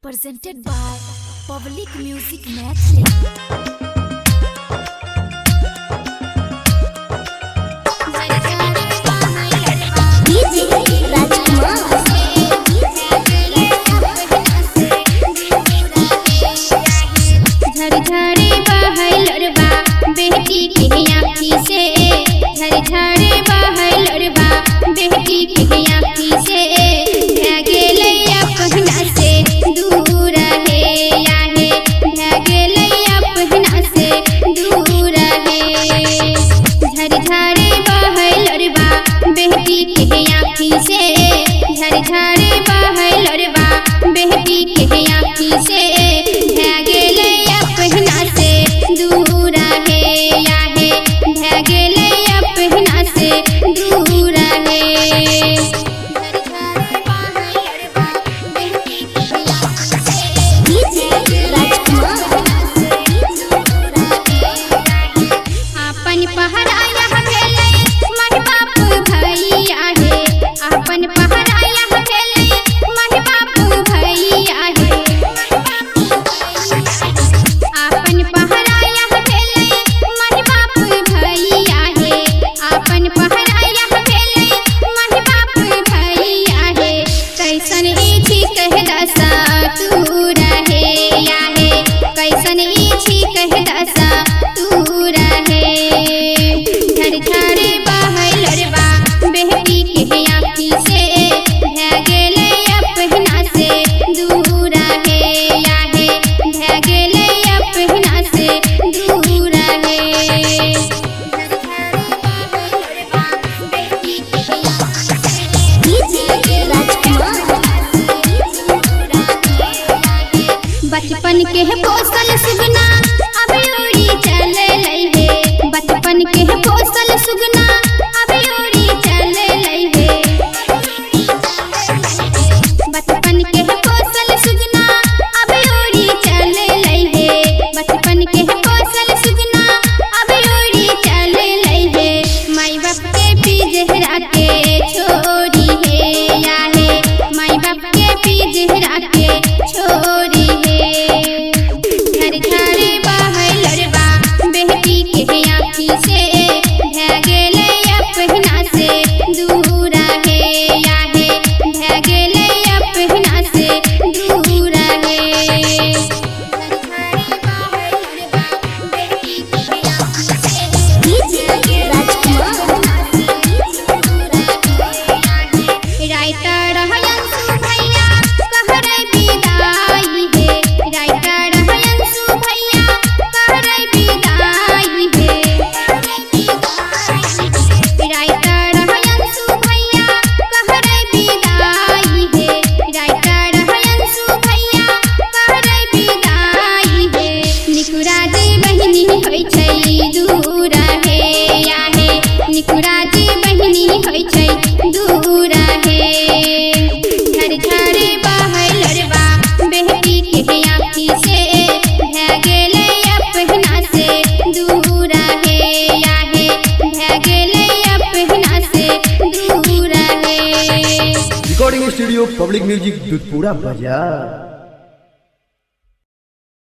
presented by Public Music Matching. बेटी के आँखी से झरझरे बहल बा बेटी के आँखी से भागेले अपना से दूर है याहे भागेले अपना से दूर है झरझरे बहल बा बेटी के आँखी से झरझरे बहल बा बेटी के आँखी से भागेले अपना से दूर बचपन के पोसल सुगना अब उड़ी चले लइहे बचपन के पोसल सुगना अब उड़ी चले लइहे बचपन के पोसल सुगना अब उड़ी चले लइहे बचपन के पोसल सुगना अब उड़ी चले लइहे माई बाप के पिजहरा के छोरी है याहे माई बाप के पिजहरा के छोरी recording studio public music Dudhpura बाजार।